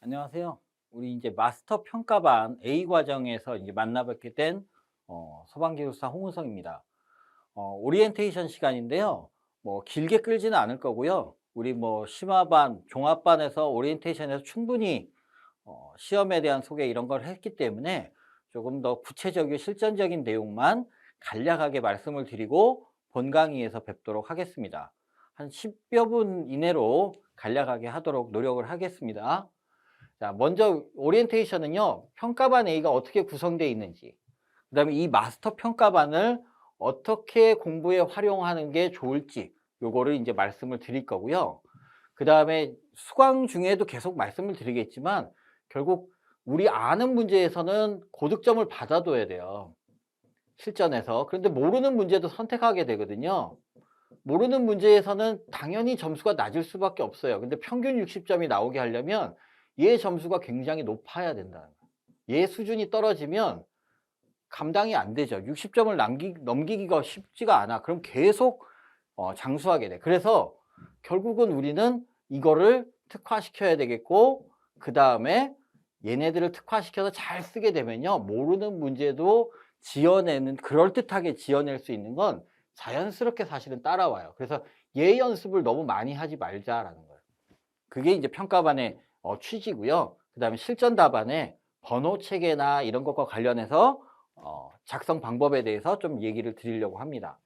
안녕하세요. 우리 이제 마스터 평가반 A 과정에서 이제 만나뵙게 된 소방기술사 홍은성입니다. 오리엔테이션 시간인데요. 뭐 길게 끌지는 않을 거고요. 우리 뭐 심화반, 종합반에서 오리엔테이션에서 충분히 시험에 대한 소개 이런 걸 했기 때문에 조금 더 구체적이고 실전적인 내용만 간략하게 말씀을 드리고 본 강의에서 뵙도록 하겠습니다. 한 10여 분 이내로 간략하게 하도록 노력을 하겠습니다. 자, 먼저 오리엔테이션은요, 평가반 A가 어떻게 구성되어 있는지, 그다음에 이 마스터 평가반을 어떻게 공부에 활용하는 게 좋을지, 요거를 이제 말씀을 드릴 거고요. 그다음에 수강 중에도 계속 말씀을 드리겠지만, 결국 우리 아는 문제에서는 고득점을 받아둬야 돼요. 실전에서. 그런데 모르는 문제도 선택하게 되거든요. 모르는 문제에서는 당연히 점수가 낮을 수밖에 없어요. 근데 평균 60점이 나오게 하려면 얘 점수가 굉장히 높아야 된다는 거예요. 얘 수준이 떨어지면 감당이 안 되죠. 60점을 넘기기가 쉽지가 않아. 그럼 계속 장수하게 돼. 그래서 결국은 우리는 이거를 특화시켜야 되겠고, 그 다음에 얘네들을 특화시켜서 잘 쓰게 되면요, 모르는 문제도 지어내는, 그럴듯하게 지어낼 수 있는 건 자연스럽게 사실은 따라와요. 그래서 얘 연습을 너무 많이 하지 말자라는 거예요. 그게 이제 평가반의 취지고요. 그 다음에 실전 답안에 번호 체계나 이런 것과 관련해서 작성 방법에 대해서 좀 얘기를 드리려고 합니다.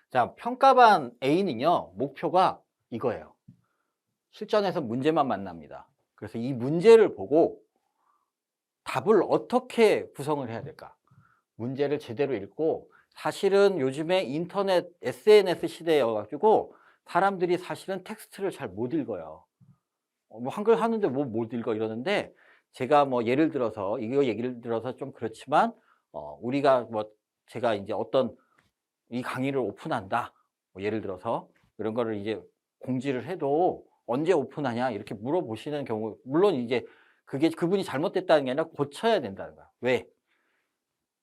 자, 평가반 A는요, 목표가 이거예요. 실전에서 문제만 만납니다. 그래서 이 문제를 보고 답을 어떻게 구성을 해야 될까? 문제를 제대로 읽고, 사실은 요즘에 인터넷, SNS 시대여가지고 사람들이 사실은 텍스트를 잘 못 읽어요. 뭐 한글 하는데 뭐 못 읽어 이러는데, 제가 뭐 예를 들어서 이거 얘기를 들어서 좀 그렇지만 우리가 뭐 제가 이제 어떤 이 강의를 오픈한다, 뭐 예를 들어서 이런 거를 이제 공지를 해도 언제 오픈하냐 이렇게 물어보시는 경우, 물론 이제 그게 그분이 잘못됐다는 게 아니라 고쳐야 된다는 거야. 왜?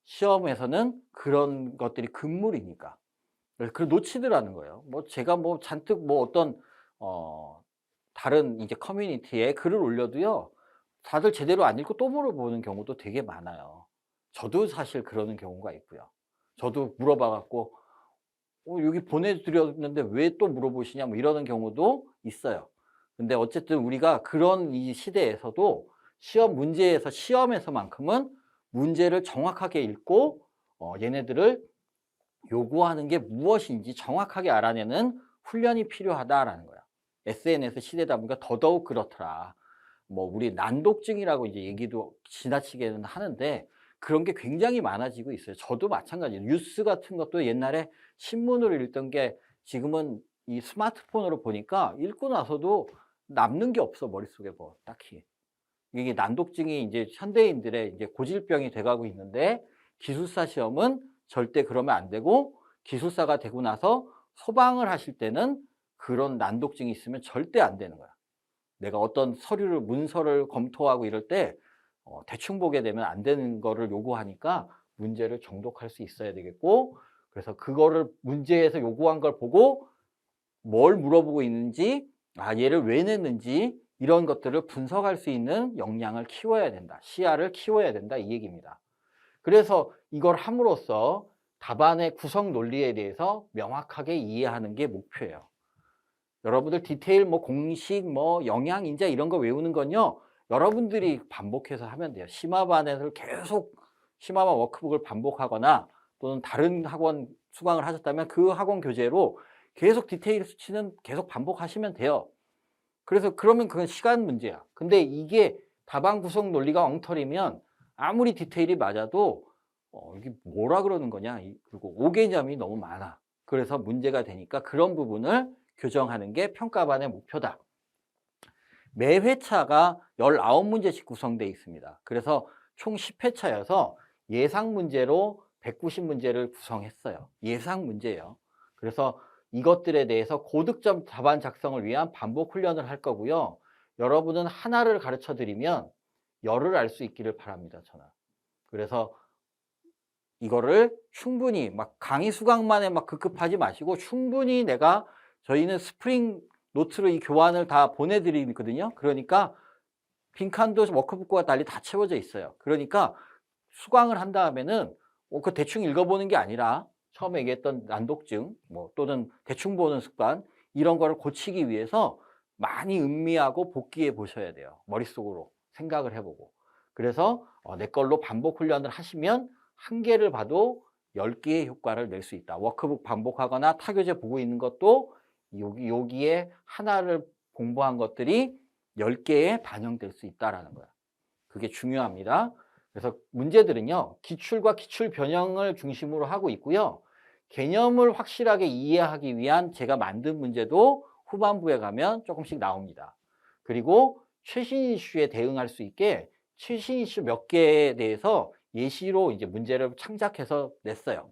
시험에서는 그런 것들이 금물이니까. 그래서 그걸 놓치더라는 거예요. 뭐 제가 뭐 잔뜩 뭐 어떤 어 다른 이제 커뮤니티에 글을 올려도요, 다들 제대로 안 읽고 또 물어보는 경우도 되게 많아요. 저도 사실 그러는 경우가 있고요. 저도 물어봐 갖고 여기 보내드렸는데 왜 또 물어보시냐 뭐 이러는 경우도 있어요. 근데 어쨌든 우리가 그런 이 시대에서도 시험 문제에서 시험에서만큼은 문제를 정확하게 읽고 얘네들을 요구하는 게 무엇인지 정확하게 알아내는 훈련이 필요하다라는 거야. SNS 시대다 보니까 더더욱 그렇더라. 뭐 우리 난독증이라고 이제 얘기도 지나치게는 하는데 그런 게 굉장히 많아지고 있어요. 저도 마찬가지예요. 뉴스 같은 것도 옛날에 신문으로 읽던 게 지금은 이 스마트폰으로 보니까 읽고 나서도 남는 게 없어, 머릿속에 뭐 딱히. 이게 난독증이 이제 현대인들의 이제 고질병이 돼가고 있는데, 기술사 시험은 절대 그러면 안 되고, 기술사가 되고 나서 소방을 하실 때는 그런 난독증이 있으면 절대 안 되는 거야. 내가 어떤 서류를 문서를 검토하고 이럴 때 대충 보게 되면 안 되는 거를 요구하니까 문제를 정독할 수 있어야 되겠고, 그래서 그거를 문제에서 요구한 걸 보고 뭘 물어보고 있는지, 얘를 왜 냈는지 이런 것들을 분석할 수 있는 역량을 키워야 된다. 시야를 키워야 된다, 이 얘기입니다. 그래서 이걸 함으로써 답안의 구성 논리에 대해서 명확하게 이해하는 게 목표예요. 여러분들 디테일 뭐 공식 뭐 영양 인자 이런 거 외우는 건요, 여러분들이 반복해서 하면 돼요. 심화반에서 계속 심화반 워크북을 반복하거나 또는 다른 학원 수강을 하셨다면 그 학원 교재로 계속 디테일 수치는 계속 반복하시면 돼요. 그래서 그러면 그건 시간 문제야. 근데 이게 답안 구성 논리가 엉터리면 아무리 디테일이 맞아도 이게 뭐라 그러는 거냐, 그리고 오개념이 너무 많아. 그래서 문제가 되니까 그런 부분을 교정하는 게 평가반의 목표다. 매 회차가 19문제씩 구성되어 있습니다. 그래서 총 10회차여서 예상 문제로 190문제를 구성했어요. 예상 문제예요. 그래서 이것들에 대해서 고득점 답안 작성을 위한 반복 훈련을 할 거고요. 여러분은 하나를 가르쳐 드리면 열을 알 수 있기를 바랍니다, 저는. 그래서 이거를 충분히 막 강의 수강만에 막 급급하지 마시고, 충분히 저희는 스프링 노트로 이 교환을 다 보내드리거든요. 그러니까 빈칸도 워크북과 달리 다 채워져 있어요. 그러니까 수강을 한 다음에는 그 대충 읽어보는 게 아니라 처음에 얘기했던 난독증 뭐 또는 대충 보는 습관 이런 거를 고치기 위해서 많이 음미하고 복기해 보셔야 돼요. 머릿속으로 생각을 해보고. 그래서 내 걸로 반복 훈련을 하시면 한 개를 봐도 10개의 효과를 낼 수 있다. 워크북 반복하거나 타교재 보고 있는 것도 여기에 하나를 공부한 것들이 10개에 반영될 수 있다라는 거예요. 그게 중요합니다. 그래서 문제들은요, 기출과 기출 변형을 중심으로 하고 있고요. 개념을 확실하게 이해하기 위한 제가 만든 문제도 후반부에 가면 조금씩 나옵니다. 그리고 최신 이슈에 대응할 수 있게 최신 이슈 몇 개에 대해서 예시로 이제 문제를 창작해서 냈어요.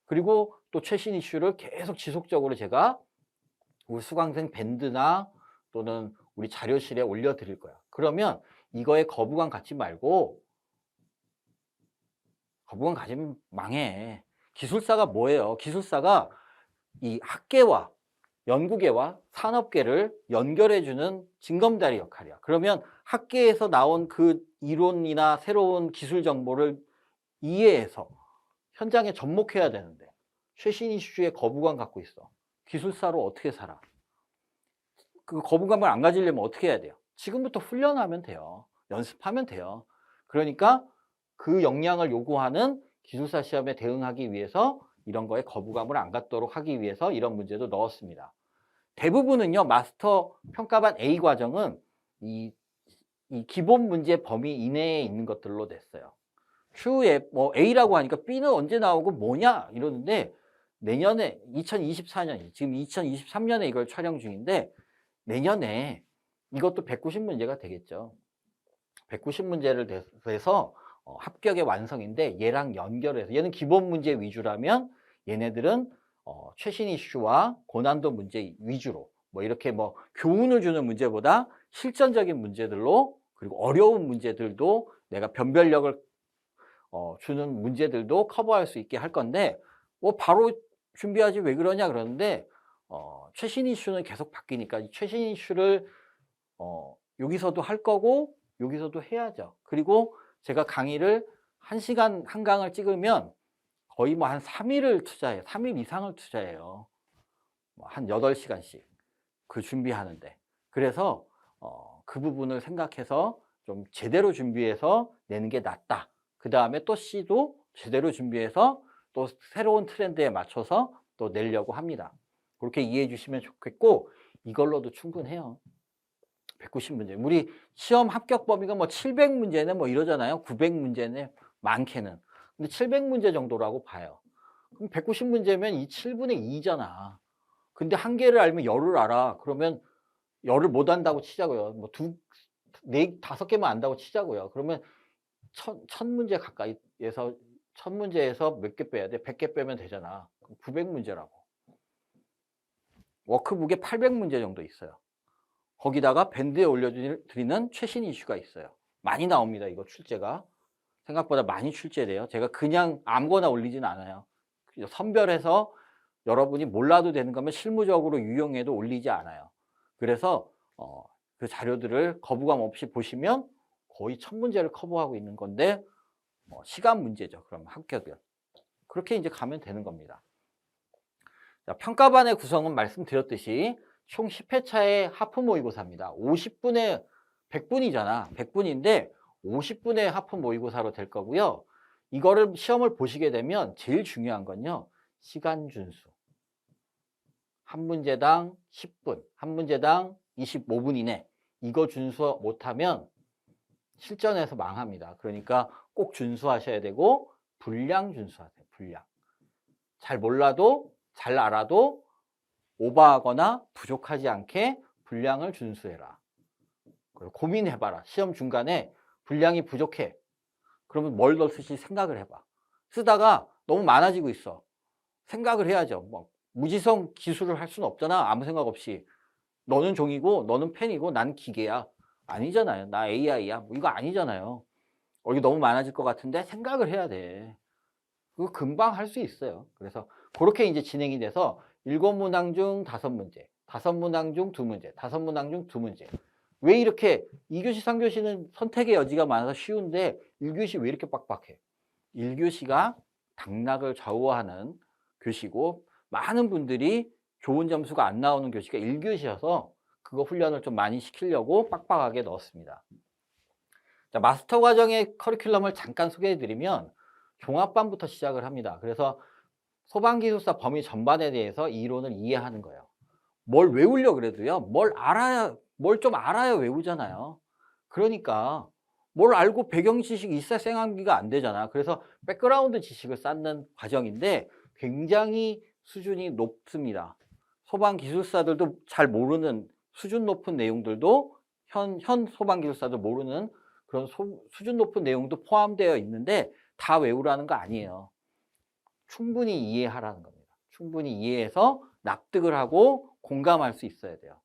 그리고 또 최신 이슈를 계속 지속적으로 제가 우리 수강생 밴드나 또는 우리 자료실에 올려드릴 거야. 그러면 이거에 거부감 갖지 말고, 거부감 가지면 망해. 기술사가 뭐예요? 기술사가 이 학계와 연구계와 산업계를 연결해주는 징검다리 역할이야. 그러면 학계에서 나온 그 이론이나 새로운 기술 정보를 이해해서 현장에 접목해야 되는데 최신 이슈에 거부감 갖고 있어. 기술사로 어떻게 살아? 그 거부감을 안 가지려면 어떻게 해야 돼요? 지금부터 훈련하면 돼요. 연습하면 돼요. 그러니까 그 역량을 요구하는 기술사 시험에 대응하기 위해서 이런 거에 거부감을 안 갖도록 하기 위해서 이런 문제도 넣었습니다. 대부분은요, 마스터 평가반 A 과정은 이 기본 문제 범위 이내에 있는 것들로 냈어요. Q에 뭐 A라고 하니까 B는 언제 나오고 뭐냐 이러는데 내년에 2024년, 지금 2023년에 이걸 촬영 중인데 내년에 이것도 190문제가 되겠죠. 190문제를 돼서 합격의 완성인데 얘랑 연결해서 얘는 기본 문제 위주라면 얘네들은 최신 이슈와 고난도 문제 위주로 뭐 이렇게 뭐 교훈을 주는 문제보다 실전적인 문제들로 그리고 어려운 문제들도 내가 변별력을 주는 문제들도 커버할 수 있게 할 건데 뭐 바로 준비하지 왜 그러냐 그러는데 최신 이슈는 계속 바뀌니까 이 최신 이슈를 여기서도 할 거고 여기서도 해야죠. 그리고 제가 강의를 1시간 한 강을 찍으면 거의 뭐 한 3일을 투자해요. 3일 이상을 투자해요. 한 8시간씩 그 준비하는데. 그래서 그 부분을 생각해서 좀 제대로 준비해서 내는 게 낫다. 그 다음에 또 C도 제대로 준비해서 또 새로운 트렌드에 맞춰서 또 내려고 합니다. 그렇게 이해해 주시면 좋겠고 이걸로도 충분해요. 190문제. 우리 시험 합격 범위가 뭐 700문제네 뭐 이러잖아요. 900문제네 많게는. 근데 700문제 정도라고 봐요. 그럼 190문제면 이 7분의 2잖아. 근데 한 개를 알면 열을 알아. 그러면 열을 못 안다고 치자고요. 뭐 다섯 개만 안다고 치자고요. 그러면 천 문제 가까이에서 1000문제에서 몇 개 빼야 돼? 100개 빼면 되잖아. 900문제라고. 워크북에 800문제 정도 있어요. 거기다가 밴드에 올려드리는 최신 이슈가 있어요. 많이 나옵니다. 이거 출제가. 생각보다 많이 출제돼요. 제가 그냥 아무거나 올리진 않아요. 선별해서 여러분이 몰라도 되는 거면 실무적으로 유용해도 올리지 않아요. 그래서 그 자료들을 거부감 없이 보시면 거의 1000문제를 커버하고 있는 건데 시간 문제죠. 그럼 합격은. 그렇게 이제 가면 되는 겁니다. 자, 평가반의 구성은 말씀드렸듯이 총 10회차의 하프 모의고사입니다. 50분에 100분이잖아. 100분인데 50분의 하프 모의고사로 될 거고요. 이거를 시험을 보시게 되면 제일 중요한 건요. 시간 준수. 한 문제당 10분, 한 문제당 25분 이내. 이거 준수 못하면 실전에서 망합니다. 그러니까 꼭 준수하셔야 되고 분량 준수하세요. 분량. 잘 몰라도 잘 알아도 오버하거나 부족하지 않게 분량을 준수해라. 고민해봐라. 시험 중간에 분량이 부족해. 그러면 뭘 더 쓸지 생각을 해봐. 쓰다가 너무 많아지고 있어. 생각을 해야죠. 뭐 무지성 기술을 할 수는 없잖아. 아무 생각 없이. 너는 종이고 너는 펜이고 난 기계야. 아니잖아요. 나 AI야. 뭐 이거 아니잖아요. 이게 너무 많아질 것 같은데 생각을 해야 돼. 그거 금방 할 수 있어요. 그래서 그렇게 이제 진행이 돼서 7문항 중 5문제, 5문항 중 2문제, 5문항 중 2문제. 왜 이렇게 2교시, 3교시는 선택의 여지가 많아서 쉬운데 1교시 왜 이렇게 빡빡해? 1교시가 당락을 좌우하는 교시고 많은 분들이 좋은 점수가 안 나오는 교시가 1교시여서 그거 훈련을 좀 많이 시키려고 빡빡하게 넣었습니다. 자, 마스터 과정의 커리큘럼을 잠깐 소개해 드리면 종합반부터 시작을 합니다. 그래서 소방기술사 범위 전반에 대해서 이론을 이해하는 거예요. 뭘 외우려 그래도요, 뭘 좀 알아야 외우잖아요. 그러니까 뭘 알고 배경 지식이 있어야 생각하기가 안 되잖아. 그래서 백그라운드 지식을 쌓는 과정인데 굉장히 수준이 높습니다. 소방기술사들도 잘 모르는 수준 높은 내용들도 현 소방기술사도 모르는 그런 수준 높은 내용도 포함되어 있는데 다 외우라는 거 아니에요. 충분히 이해하라는 겁니다. 충분히 이해해서 납득을 하고 공감할 수 있어야 돼요.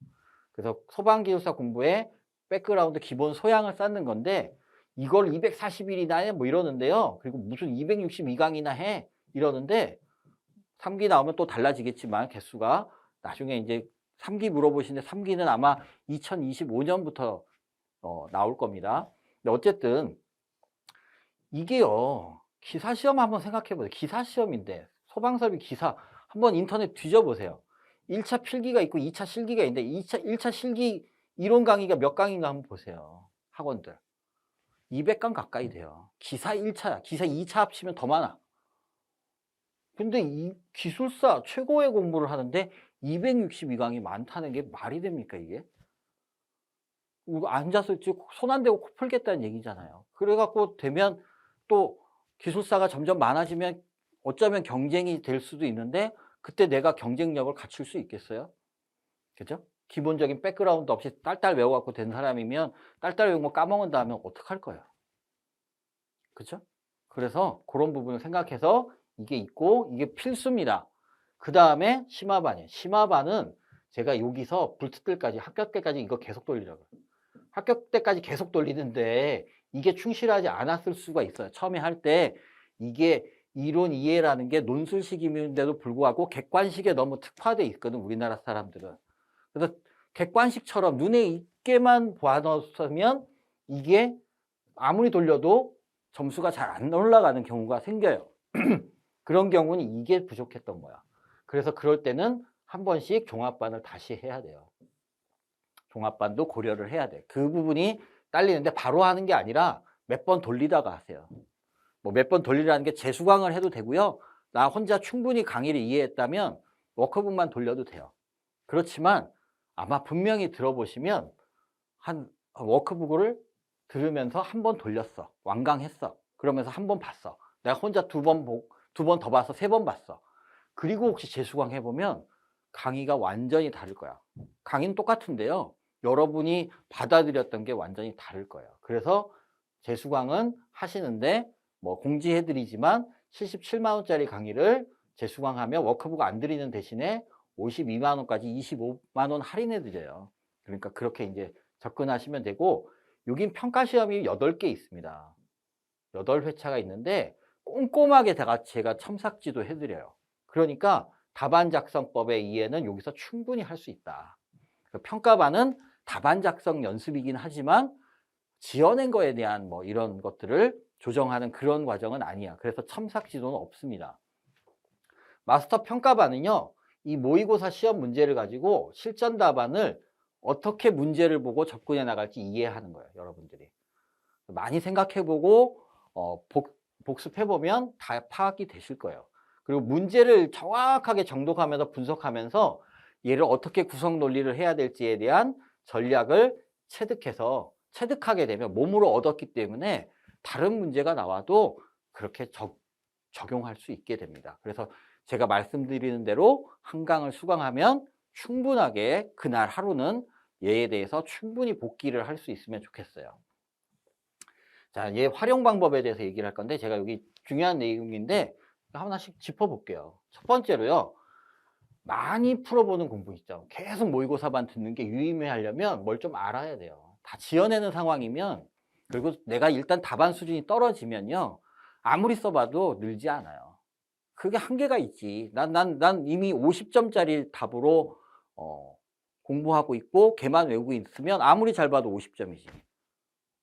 그래서 소방기술사 공부에 백그라운드 기본 소양을 쌓는 건데 이걸 240일이나 해 뭐 이러는데요. 그리고 무슨 262강이나 해 이러는데 3기 나오면 또 달라지겠지만 개수가 나중에 이제 3기 물어보시는데 3기는 아마 2025년부터 나올 겁니다. 근데 어쨌든 이게요. 기사시험 한번 생각해 보세요. 기사시험인데 소방설비 기사 한번 인터넷 뒤져보세요. 1차 필기가 있고 2차 실기가 있는데 1차 실기 이론 강의가 몇 강인가 한번 보세요. 학원들. 200강 가까이 돼요. 기사 1차, 기사 2차 합치면 더 많아. 근데 이 기술사 최고의 공부를 하는데 262강이 많다는 게 말이 됩니까, 이게? 이거 앉아서 손 안 대고 코 풀겠다는 얘기잖아요. 그래갖고 되면 또 기술사가 점점 많아지면 어쩌면 경쟁이 될 수도 있는데 그때 내가 경쟁력을 갖출 수 있겠어요? 그죠? 기본적인 백그라운드 없이 딸딸 외워갖고 된 사람이면 딸딸 외운 거 까먹은 다음에 어떡할 거예요? 그죠? 그래서 그런 부분을 생각해서 이게 있고 이게 필수입니다. 그 다음에 심화반이에요. 심화반은 제가 여기서 불트 때까지 합격 때까지 이거 계속 돌리라고요. 합격 때까지 계속 돌리는데 이게 충실하지 않았을 수가 있어요. 처음에 할 때 이게 이론 이해라는 게 논술식임인데도 불구하고 객관식에 너무 특화돼 있거든, 우리나라 사람들은. 그래서 객관식처럼 눈에 익게만 봐놓으면 이게 아무리 돌려도 점수가 잘 안 올라가는 경우가 생겨요. 그런 경우는 이게 부족했던 거야. 그래서 그럴 때는 한 번씩 종합반을 다시 해야 돼요. 종합반도 고려를 해야 돼. 그 부분이 딸리는데 바로 하는 게 아니라 몇 번 돌리다가 하세요. 뭐 몇 번 돌리라는 게 재수강을 해도 되고요. 나 혼자 충분히 강의를 이해했다면 워크북만 돌려도 돼요. 그렇지만 아마 분명히 들어보시면 한 워크북을 들으면서 한 번 돌렸어. 완강했어. 그러면서 한 번 봤어. 내가 혼자 두 번 더 봐서 세 번 봤어. 그리고 혹시 재수강 해보면 강의가 완전히 다를 거야. 강의는 똑같은데요. 여러분이 받아들였던 게 완전히 다를 거예요. 그래서 재수강은 하시는데 뭐 공지해드리지만 77만 원짜리 강의를 재수강하면 워크북 안 드리는 대신에 52만 원까지 25만 원 할인해드려요. 그러니까 그렇게 이제 접근하시면 되고 여긴 평가시험이 8개 있습니다. 8회차가 있는데 꼼꼼하게 제가 첨삭지도 해드려요. 그러니까 답안 작성법의 이해는 여기서 충분히 할 수 있다. 평가반은 답안 작성 연습이긴 하지만 지어낸 거에 대한 뭐 이런 것들을 조정하는 그런 과정은 아니야. 그래서 첨삭 지도는 없습니다. 마스터 평가반은요, 이 모의고사 시험 문제를 가지고 실전 답안을 어떻게 문제를 보고 접근해 나갈지 이해하는 거예요, 여러분들이. 많이 생각해보고 복습해보면 다 파악이 되실 거예요. 그리고 문제를 정확하게 정독하면서 분석하면서 얘를 어떻게 구성 논리를 해야 될지에 대한 전략을 체득하게 되면 몸으로 얻었기 때문에 다른 문제가 나와도 그렇게 적용할 수 있게 됩니다. 그래서 제가 말씀드리는 대로 한 강을 수강하면 충분하게 그날 하루는 얘에 대해서 충분히 복기를 할 수 있으면 좋겠어요. 자, 얘 활용 방법에 대해서 얘기를 할 건데 제가 여기 중요한 내용인데 하나씩 짚어볼게요. 첫 번째로요. 많이 풀어보는 공부 있죠. 계속 모의고사만 듣는 게 유의미하려면 뭘 좀 알아야 돼요. 다 지어내는 상황이면 그리고 내가 일단 답안 수준이 떨어지면요. 아무리 써봐도 늘지 않아요. 그게 한계가 있지. 난 이미 50점짜리 답으로 공부하고 있고 걔만 외우고 있으면 아무리 잘 봐도 50점이지.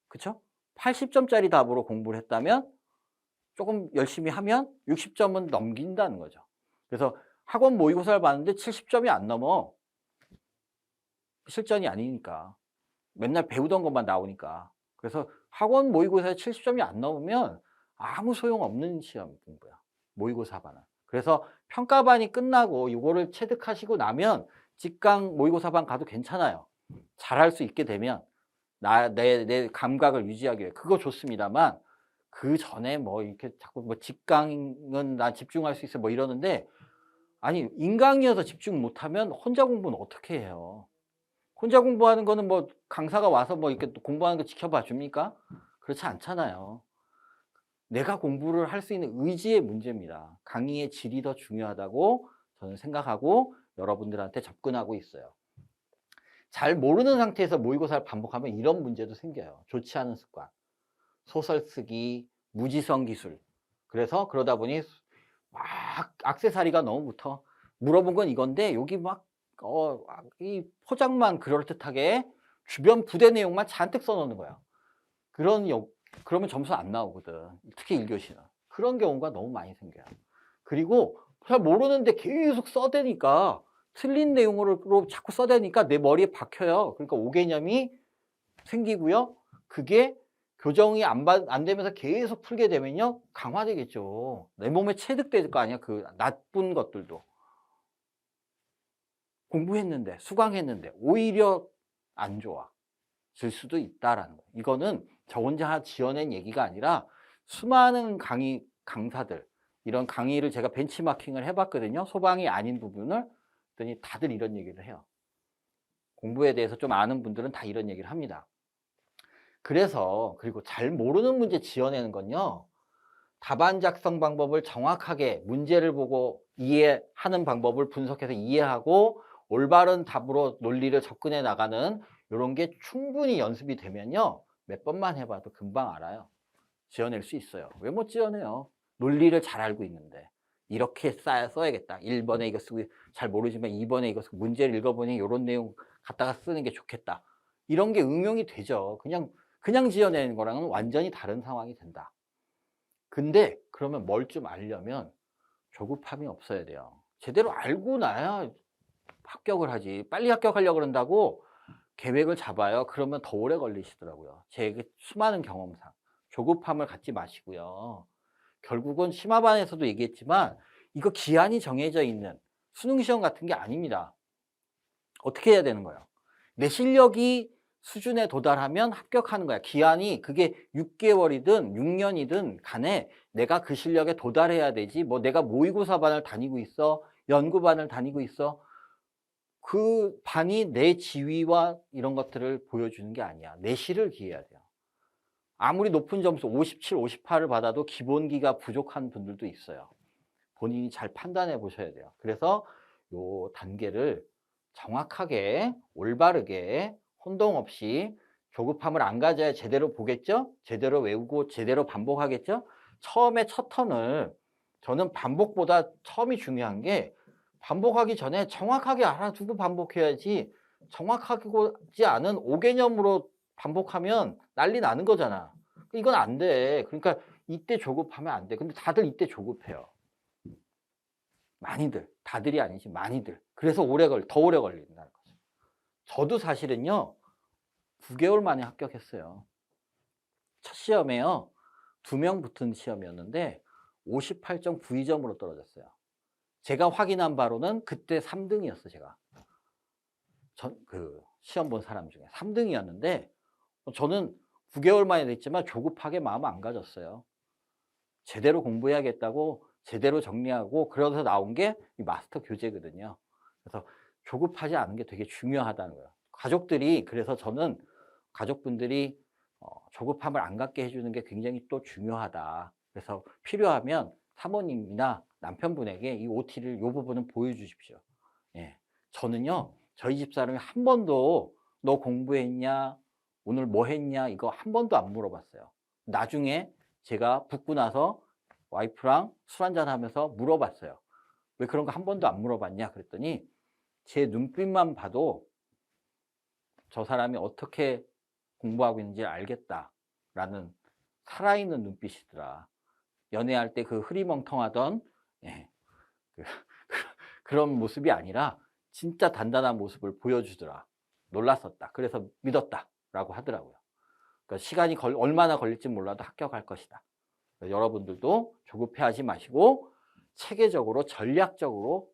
그쵸? 80점짜리 답으로 공부를 했다면 조금 열심히 하면 60점은 넘긴다는 거죠. 그래서 학원 모의고사를 봤는데 70점이 안 넘어. 실전이 아니니까. 맨날 배우던 것만 나오니까. 그래서 학원 모의고사에 70점이 안 넘으면 아무 소용없는 시험 공부야. 모의고사반은. 그래서 평가반이 끝나고 이거를 체득하시고 나면 직강 모의고사반 가도 괜찮아요. 잘할 수 있게 되면 내 감각을 유지하기 위해 그거 좋습니다만 그 전에 뭐 이렇게 자꾸 뭐 직강은 나 집중할 수 있어 뭐 이러는데 아니 인강이어서 집중 못하면 혼자 공부는 어떻게 해요? 혼자 공부하는 거는 뭐 강사가 와서 뭐 이렇게 또 공부하는 거 지켜봐 줍니까? 그렇지 않잖아요. 내가 공부를 할 수 있는 의지의 문제입니다. 강의의 질이 더 중요하다고 저는 생각하고 여러분들한테 접근하고 있어요. 잘 모르는 상태에서 모의고사를 반복하면 이런 문제도 생겨요. 좋지 않은 습관. 소설 쓰기, 무지성 기술. 그래서 그러다 보니 막 액세서리가 너무 붙어. 물어본 건 이건데 여기 막 이 포장만 그럴듯하게 주변 부대 내용만 잔뜩 써놓는 거야. 그러면 점수 안 나오거든. 특히 1교시는. 그런 경우가 너무 많이 생겨요. 그리고 잘 모르는데 계속 써대니까 틀린 내용으로 자꾸 써대니까 내 머리에 박혀요. 그러니까 오개념이 생기고요. 그게 교정이 안 되면서 계속 풀게 되면요. 강화되겠죠. 내 몸에 체득될 거 아니야. 그 나쁜 것들도. 공부했는데 수강했는데 오히려 안 좋아질 수도 있다라는 거예요. 이거는 저 혼자 지어낸 얘기가 아니라 수많은 강사들 이런 강의를 제가 벤치마킹을 해봤거든요. 소방이 아닌 부분을 그랬더니 다들 이런 얘기를 해요. 공부에 대해서 좀 아는 분들은 다 이런 얘기를 합니다. 그래서 그리고 잘 모르는 문제 지어내는 건요. 답안 작성 방법을 정확하게 문제를 보고 이해하는 방법을 분석해서 이해하고 올바른 답으로 논리를 접근해 나가는 이런 게 충분히 연습이 되면요. 몇 번만 해봐도 금방 알아요. 지어낼 수 있어요. 왜 못 지어내요? 논리를 잘 알고 있는데. 이렇게 써야겠다. 1번에 이거 쓰고 잘 모르지만 2번에 이거 쓰고 문제를 읽어보니 이런 내용 갖다가 쓰는 게 좋겠다. 이런 게 응용이 되죠. 그냥 지어내는 거랑은 완전히 다른 상황이 된다. 근데 그러면 뭘 좀 알려면 조급함이 없어야 돼요. 제대로 알고 나야 합격을 하지. 빨리 합격하려고 그런다고 계획을 잡아요. 그러면 더 오래 걸리시더라고요. 제 수많은 경험상. 조급함을 갖지 마시고요. 결국은 심화반에서도 얘기했지만 이거 기한이 정해져 있는 수능시험 같은 게 아닙니다. 어떻게 해야 되는 거예요? 내 실력이 수준에 도달하면 합격하는 거야. 기한이 그게 6개월이든 6년이든 간에 내가 그 실력에 도달해야 되지. 뭐 내가 모의고사반을 다니고 있어. 연구반을 다니고 있어. 그 반이 내 지위와 이런 것들을 보여주는 게 아니야. 내실을 기해야 돼요. 아무리 높은 점수 57, 58을 받아도 기본기가 부족한 분들도 있어요. 본인이 잘 판단해 보셔야 돼요. 그래서 요 단계를 정확하게 올바르게 혼동 없이 조급함을 안 가져야 제대로 보겠죠? 제대로 외우고 제대로 반복하겠죠? 처음에 첫 턴을 저는 반복보다 처음이 중요한 게 반복하기 전에 정확하게 알아두고 반복해야지 정확하지 않은 오개념으로 반복하면 난리 나는 거잖아. 이건 안 돼. 그러니까 이때 조급하면 안 돼. 근데 다들 이때 조급해요. 많이들. 다들이 아니지 많이들. 그래서 더 오래 걸린다는 거죠. 저도 사실은요. 9개월 만에 합격했어요. 첫 시험에요. 2명 붙은 시험이었는데 58.92점으로 떨어졌어요. 제가 확인한 바로는 그때 3등이었어 제가. 시험 본 사람 중에 3등이었는데 저는 9개월 만에 됐지만 조급하게 마음 안 가졌어요. 제대로 공부해야겠다고 제대로 정리하고 그러면서 나온 게 이 마스터 교재거든요. 그래서 조급하지 않은 게 되게 중요하다는 거예요. 그래서 저는 가족분들이 조급함을 안 갖게 해주는 게 굉장히 또 중요하다. 그래서 필요하면 사모님이나 남편분에게 이 OT를 이 부분은 보여주십시오. 예. 저는요, 저희 집사람이 한 번도 너 공부했냐, 오늘 뭐 했냐, 이거 한 번도 안 물어봤어요. 나중에 제가 붙고 나서 와이프랑 술 한잔 하면서 물어봤어요. 왜 그런 거 한 번도 안 물어봤냐? 그랬더니 제 눈빛만 봐도 저 사람이 어떻게 공부하고 있는지 알겠다라는 살아있는 눈빛이더라. 연애할 때 그 흐리멍텅하던 예, 그 그런 모습이 아니라 진짜 단단한 모습을 보여주더라. 놀랐었다. 그래서 믿었다라고 하더라고요. 그러니까 시간이 얼마나 걸릴지 몰라도 합격할 것이다. 여러분들도 조급해하지 마시고 체계적으로 전략적으로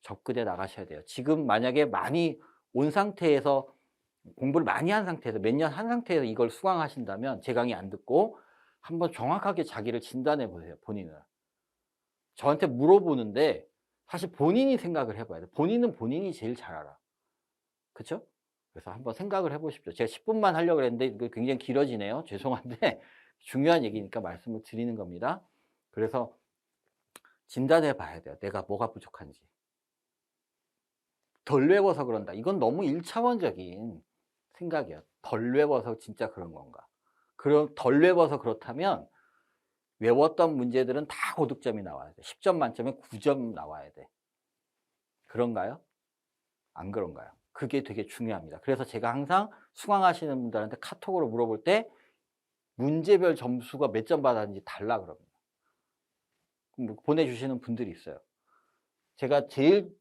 접근해 나가셔야 돼요. 지금 만약에 많이 온 상태에서 공부를 많이 한 상태에서 몇 년 한 상태에서 이걸 수강하신다면 제 강의 안 듣고 한번 정확하게 자기를 진단해 보세요. 본인을. 저한테 물어보는데 사실 본인이 생각을 해 봐야 돼요. 본인은 본인이 제일 잘 알아. 그쵸? 그래서 한번 생각을 해 보십시오. 제가 10분만 하려고 그랬는데 이거 굉장히 길어지네요. 죄송한데 중요한 얘기니까 말씀을 드리는 겁니다. 그래서 진단해 봐야 돼요. 내가 뭐가 부족한지. 덜 외워서 그런다. 이건 너무 1차원적인 생각이에요. 덜 외워서 진짜 그런 건가. 그럼 덜 외워서 그렇다면 외웠던 문제들은 다 고득점이 나와야 돼. 10점 만점에 9점 나와야 돼. 그런가요? 안 그런가요? 그게 되게 중요합니다. 그래서 제가 항상 수강하시는 분들한테 카톡으로 물어볼 때 문제별 점수가 몇 점 받았는지 달라 그럽니다. 보내주시는 분들이 있어요. 제가 제일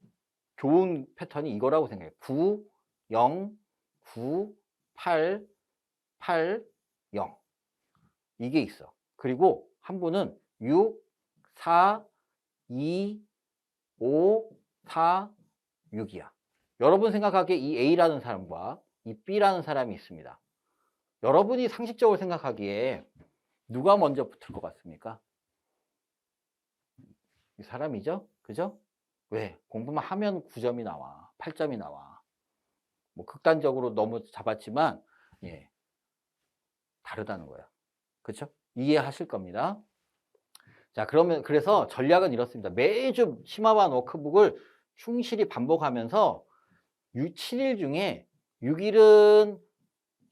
좋은 패턴이 이거라고 생각해요. 9, 0, 9, 8, 8, 0. 이게 있어. 그리고 한 분은 6, 4, 2, 5, 4, 6이야. 여러분 생각하기에 이 A라는 사람과 이 B라는 사람이 있습니다. 여러분이 상식적으로 생각하기에 누가 먼저 붙을 것 같습니까? 이 사람이죠? 그죠? 왜? 공부만 하면 9점이 나와. 8점이 나와. 뭐 극단적으로 너무 잡았지만 예, 다르다는 거예요. 그렇죠? 이해하실 겁니다. 자, 그러면 그래서 전략은 이렇습니다. 매주 심화반 워크북을 충실히 반복하면서 7일 중에 6일은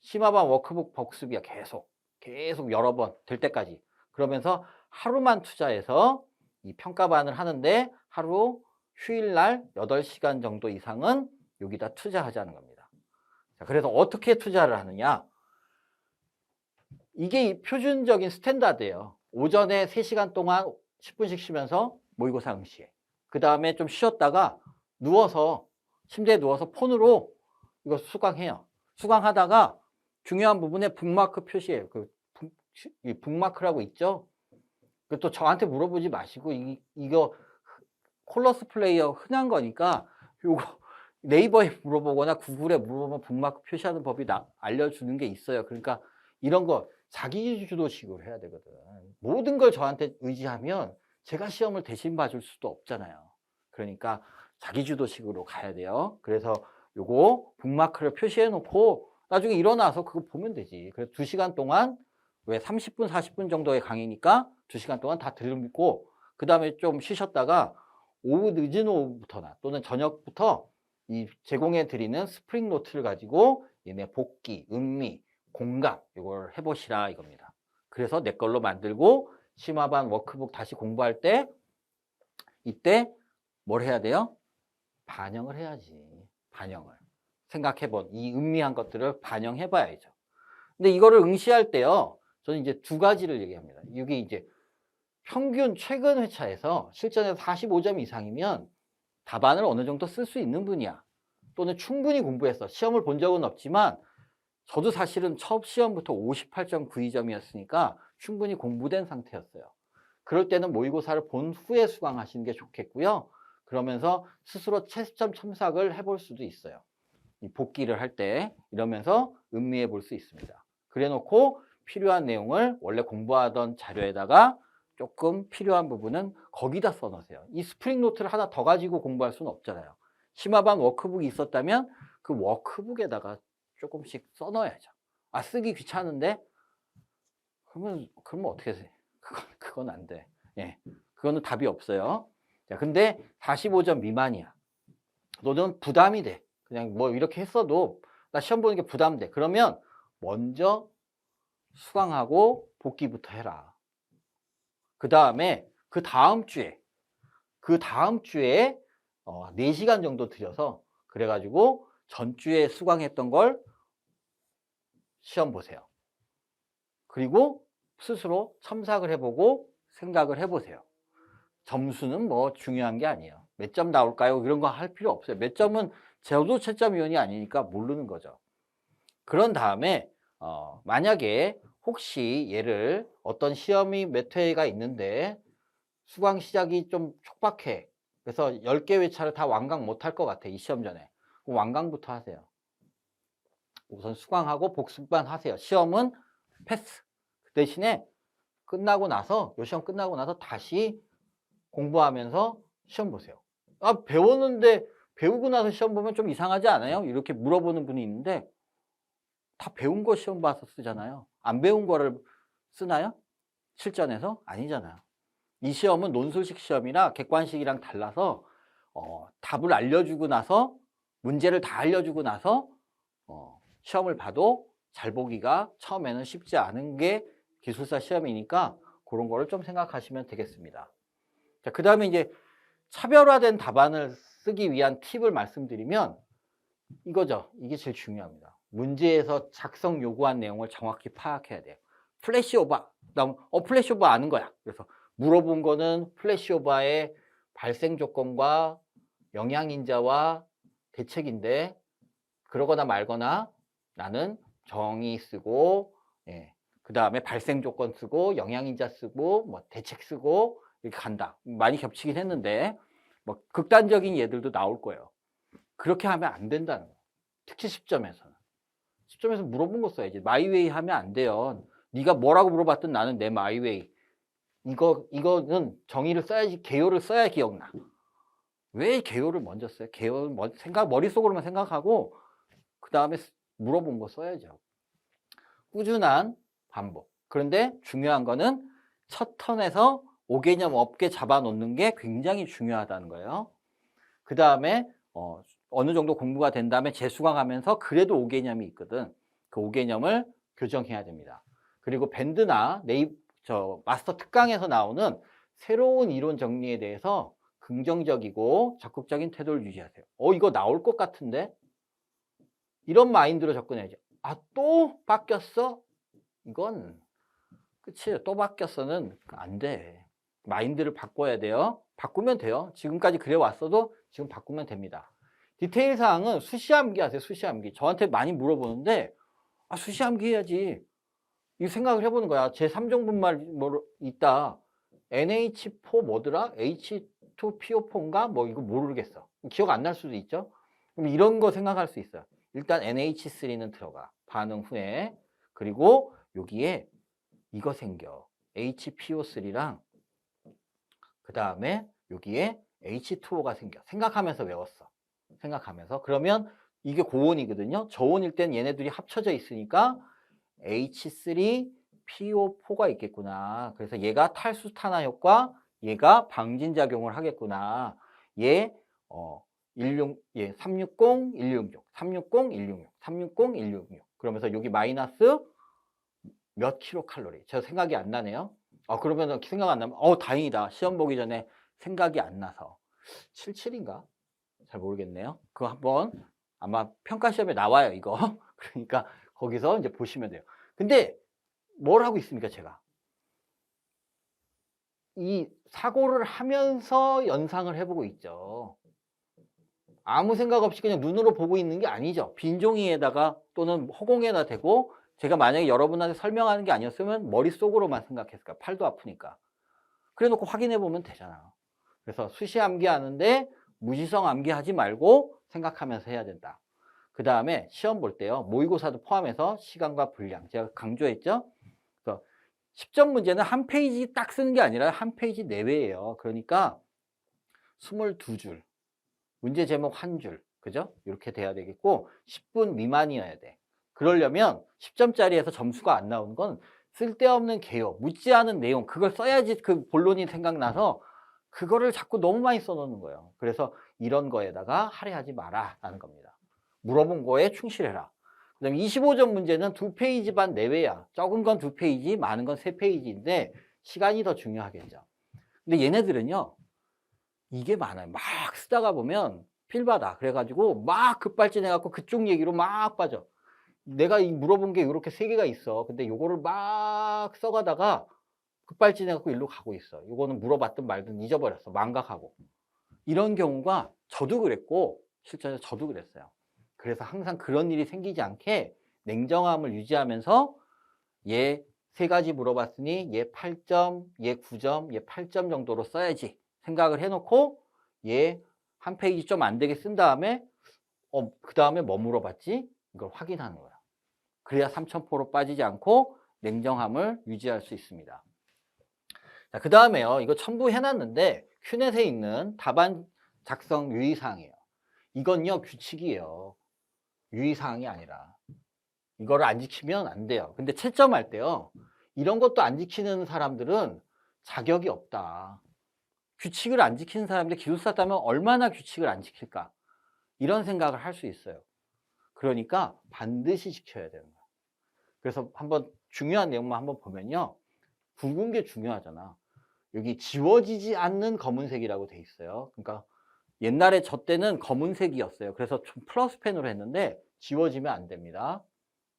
심화반 워크북 복습이야. 계속 여러 번 될 때까지. 그러면서 하루만 투자해서 이 평가반을 하는데 하루 휴일날 8시간 정도 이상은 여기다 투자하자는 겁니다. 자, 그래서 어떻게 투자를 하느냐? 이게 표준적인 스탠다드예요. 오전에 3시간 동안 10분씩 쉬면서 모의고사 응시해. 그 다음에 좀 쉬었다가 누워서 침대에 누워서 폰으로 이거 수강해요. 수강하다가 중요한 부분에 북마크 표시해요. 이 북마크라고 있죠? 또 저한테 물어보지 마시고 이거 콜러스 플레이어 흔한 거니까 요거 네이버에 물어보거나 구글에 물어보면 북마크 표시하는 법이 알려주는 게 있어요. 그러니까 이런 거 자기주도식으로 해야 되거든. 모든 걸 저한테 의지하면 제가 시험을 대신 봐줄 수도 없잖아요. 그러니까 자기주도식으로 가야 돼요. 그래서 요거 북마크를 표시해 놓고 나중에 일어나서 그거 보면 되지. 그래서 2시간 동안 왜 30분, 40분 정도의 강의니까 2시간 동안 다 들고 그 다음에 좀 쉬셨다가 오후 늦은 오후부터나 또는 저녁부터 이 제공해 드리는 스프링 노트를 가지고 얘네 복기, 음미, 공감 이걸 해보시라 이겁니다. 그래서 내 걸로 만들고 심화반 워크북 다시 공부할 때 이때 뭘 해야 돼요? 반영을 해야지. 반영을. 생각해본 이 음미한 것들을 반영해봐야죠. 근데 이거를 응시할 때요. 저는 이제 2가지를 얘기합니다. 이게 이제 평균 최근 회차에서 실전에서 45점 이상이면 답안을 어느 정도 쓸 수 있는 분이야. 또는 충분히 공부했어. 시험을 본 적은 없지만 저도 사실은 첫 시험부터 58.92점이었으니까 충분히 공부된 상태였어요. 그럴 때는 모의고사를 본 후에 수강하시는 게 좋겠고요. 그러면서 스스로 채점 첨삭을 해볼 수도 있어요. 이 복기를 할 때 이러면서 음미해 볼 수 있습니다. 그래 놓고 필요한 내용을 원래 공부하던 자료에다가 조금 필요한 부분은 거기다 써놓으세요. 이 스프링 노트를 하나 더 가지고 공부할 수는 없잖아요. 심화반 워크북이 있었다면 그 워크북에다가 조금씩 써넣어야죠. 아, 쓰기 귀찮은데? 그러면 어떻게 해? 그건 안 돼. 예. 그거는 답이 없어요. 자, 근데 45점 미만이야. 너는 부담이 돼. 그냥 뭐 이렇게 했어도 나 시험 보는 게 부담돼. 그러면 먼저 수강하고 복기부터 해라. 그 다음에 그 다음 주에 4시간 정도 들여서 그래가지고 전주에 수강했던 걸 시험 보세요. 그리고 스스로 첨삭을 해보고 생각을 해보세요. 점수는 뭐 중요한 게 아니에요. 몇 점 나올까요? 이런 거 할 필요 없어요. 몇 점은 저도 채점위원이 아니니까 모르는 거죠. 그런 다음에 만약에 혹시 얘를 어떤 시험이 몇 회가 있는데 수강 시작이 좀 촉박해. 그래서 10개 회차를 다 완강 못 할 것 같아. 이 시험 전에. 그럼 완강부터 하세요. 우선 수강하고 복습만 하세요. 시험은 패스. 그 대신에 끝나고 나서 요 시험 끝나고 나서 다시 공부하면서 시험 보세요. 아, 배웠는데 배우고 나서 시험 보면 좀 이상하지 않아요? 이렇게 물어보는 분이 있는데 다 배운 거 시험 봐서 쓰잖아요. 안 배운 거를 쓰나요? 실전에서? 아니잖아요. 이 시험은 논술식 시험이나 객관식이랑 달라서 답을 알려주고 나서 문제를 다 알려주고 나서 시험을 봐도 잘 보기가 처음에는 쉽지 않은 게 기술사 시험이니까 그런 거를 좀 생각하시면 되겠습니다. 자, 그 다음에 이제 차별화된 답안을 쓰기 위한 팁을 말씀드리면 이거죠. 이게 제일 중요합니다. 문제에서 작성 요구한 내용을 정확히 파악해야 돼요. 플래시오버. 그다음 플래시오버 아는 거야. 그래서 물어본 거는 플래시오버의 발생 조건과 영향인자와 대책인데 그러거나 말거나 나는 정의 쓰고 그 다음에 발생 조건 쓰고 영향인자 쓰고 뭐 대책 쓰고 이렇게 간다. 많이 겹치긴 했는데 뭐 극단적인 예들도 나올 거예요. 그렇게 하면 안 된다는 거예요. 특히 10점에서는. 10점에서 물어본 거 써야지. 마이웨이 하면 안 돼요. 네가 뭐라고 물어봤든 나는 내 마이웨이. 이거는 정의를 써야지, 개요를 써야 기억나. 왜 개요를 먼저 써요? 개요를 머릿속으로만 생각하고 그 다음에 물어본 거 써야죠. 꾸준한 반복. 그런데 중요한 거는 첫 턴에서 5개념 없게 잡아놓는 게 굉장히 중요하다는 거예요. 그 다음에 어느 정도 공부가 된 다음에 재수강하면서 그래도 5개념이 있거든. 그 5개념을 교정해야 됩니다. 그리고 밴드나 마스터 특강에서 나오는 새로운 이론 정리에 대해서 긍정적이고 적극적인 태도를 유지하세요. 이거 나올 것 같은데? 이런 마인드로 접근해야죠. 아, 또 바뀌었어? 이건 그치, 또 바뀌었어는 안 돼. 마인드를 바꿔야 돼요. 바꾸면 돼요. 지금까지 그래 왔어도 지금 바꾸면 됩니다. 디테일 사항은 수시암기 하세요. 수시암기. 저한테 많이 물어보는데 수시암기 해야지. 이 생각을 해보는 거야. 제 3종분말 뭐 있다. NH4 뭐더라? H2PO4인가? 뭐 이거 모르겠어. 기억 안 날 수도 있죠. 그럼 이런 거 생각할 수 있어요. 일단 NH3는 들어가. 반응 후에. 그리고 여기에 이거 생겨. HPO3랑 그 다음에 여기에 H2O가 생겨. 생각하면서 외웠어. 생각하면서. 그러면 이게 고온이거든요. 저온일 땐 얘네들이 합쳐져 있으니까 H3PO4가 있겠구나. 그래서 얘가 탈수탄화 효과, 얘가 방진작용을 하겠구나. 얘 360, 166, 360, 166, 360, 166. 그러면서 여기 마이너스 몇 킬로칼로리. 제가 생각이 안 나네요. 그러면 생각 안 나면 다행이다. 시험 보기 전에 생각이 안 나서. 77인가? 잘 모르겠네요. 그거 한번 아마 평가 시험에 나와요, 이거. 그러니까 거기서 이제 보시면 돼요. 근데 뭘 하고 있습니까, 제가? 이 사고를 하면서 연상을 해보고 있죠. 아무 생각 없이 그냥 눈으로 보고 있는 게 아니죠. 빈 종이에다가 또는 허공에다 대고 제가 만약에 여러분한테 설명하는 게 아니었으면 머릿속으로만 생각했을 거야. 팔도 아프니까. 그래 놓고 확인해 보면 되잖아. 그래서 수시 암기하는데 무지성 암기하지 말고 생각하면서 해야 된다. 그 다음에 시험 볼 때요. 모의고사도 포함해서 시간과 분량. 제가 강조했죠. 그래서 10점 문제는 한 페이지 딱 쓰는 게 아니라 한 페이지 내외예요. 그러니까 22줄. 문제 제목 한 줄. 그죠? 이렇게 돼야 되겠고 10분 미만이어야 돼. 그러려면 10점짜리에서 점수가 안 나오는 건 쓸데없는 개요, 묻지 않은 내용, 그걸 써야지 그 본론이 생각나서 그거를 자꾸 너무 많이 써놓는 거예요. 그래서 이런 거에다가 할애하지 마라 라는 겁니다. 물어본 거에 충실해라. 그 다음에 25점 문제는 2페이지 반 내외야. 적은 건 2페이지, 많은 건 3페이지인데 시간이 더 중요하겠죠. 근데 얘네들은요, 이게 많아요. 막 쓰다가 보면 필바다. 그래가지고 막 급발진해갖고 그쪽 얘기로 막 빠져. 내가 이 물어본 게 요렇게 3개가 있어. 근데 요거를 막 써가다가 급발진해 갖고 일로 가고 있어. 요거는 물어봤든 말든 잊어버렸어. 망각하고. 이런 경우가 저도 그랬고 실제로 저도 그랬어요. 그래서 항상 그런 일이 생기지 않게 냉정함을 유지하면서 얘 3가지 물어봤으니 얘 8점, 얘 9점, 얘 8점 정도로 써야지 생각을 해 놓고 얘 한 페이지 좀 안 되게 쓴 다음에 그다음에 뭐 물어봤지? 이걸 확인하는 거야. 그래야 삼천포로 빠지지 않고 냉정함을 유지할 수 있습니다. 자, 그다음에요. 이거 첨부해 놨는데 큐넷에 있는 답안 작성 유의사항이에요. 이건요, 규칙이에요. 유의사항이 아니라. 이거를 안 지키면 안 돼요. 근데 채점할 때요. 이런 것도 안 지키는 사람들은 자격이 없다. 규칙을 안 지키는 사람들 기술사 따면 얼마나 규칙을 안 지킬까? 이런 생각을 할 수 있어요. 그러니까 반드시 지켜야 되는 거야. 그래서 한번 중요한 내용만 한번 보면요. 굵은 게 중요하잖아. 여기 지워지지 않는 검은색이라고 돼 있어요. 그러니까 옛날에 저 때는 검은색이었어요. 그래서 좀 플러스 펜으로 했는데 지워지면 안 됩니다.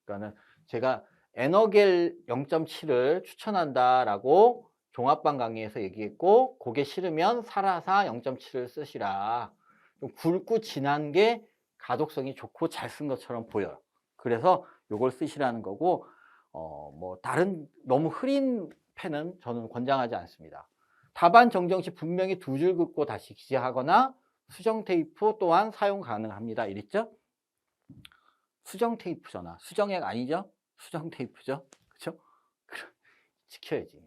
그러니까는 제가 에너겔 0.7을 추천한다라고 종합반 강의에서 얘기했고, 그게 싫으면 사라사 0.7을 쓰시라. 굵고 진한 게 가독성이 좋고 잘 쓴 것처럼 보여요. 그래서 요걸 쓰시라는 거고, 뭐 다른 너무 흐린 펜은 저는 권장하지 않습니다. 답안 정정 시 분명히 2줄 긋고 다시 기재하거나 수정 테이프 또한 사용 가능합니다. 이랬죠? 수정 테이프잖아. 수정액 아니죠? 수정 테이프죠? 그쵸? 지켜야지.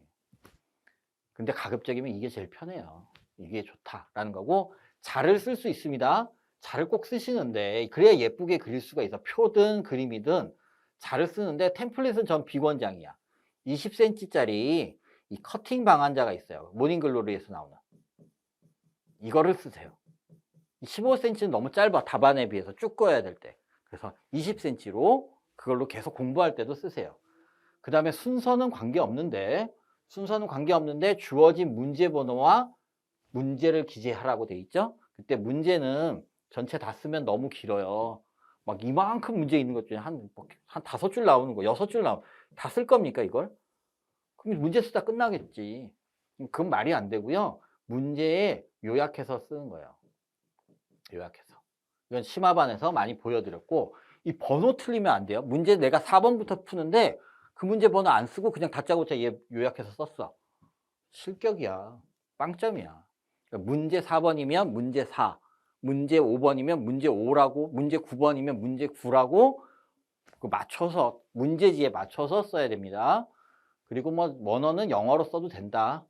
근데 가급적이면 이게 제일 편해요. 이게 좋다라는 거고, 자를 쓸 수 있습니다. 자를 꼭 쓰시는데 그래야 예쁘게 그릴 수가 있어. 표든 그림이든 자를 쓰는데 템플릿은 전 비권장이야. 20cm짜리 이 커팅 방한자가 있어요. 모닝글로리에서 나오는. 이거를 쓰세요. 15cm는 너무 짧아. 답안에 비해서 쭉 꺼야 될 때. 그래서 20cm로 그걸로 계속 공부할 때도 쓰세요. 그 다음에 순서는 관계없는데 주어진 문제 번호와 문제를 기재하라고 돼 있죠. 그때 문제는 전체 다 쓰면 너무 길어요. 막 이만큼 문제 있는 것 중에 한 5줄 나오는 거, 6줄 나오는 다 쓸 겁니까 이걸? 그럼 문제 쓰다 끝나겠지. 그건 말이 안 되고요. 문제에 요약해서 쓰는 거예요. 요약해서. 이건 심화반에서 많이 보여드렸고, 이 번호 틀리면 안 돼요. 문제 내가 4번부터 푸는데 그 문제 번호 안 쓰고 그냥 다짜고짜 얘 요약해서 썼어. 실격이야. 빵점이야. 그러니까 문제 4번이면 문제 4, 문제 5번이면 문제 5라고, 문제 9번이면 문제 9라고 맞춰서 문제지에 맞춰서 써야 됩니다. 그리고 뭐 원어는 영어로 써도 된다.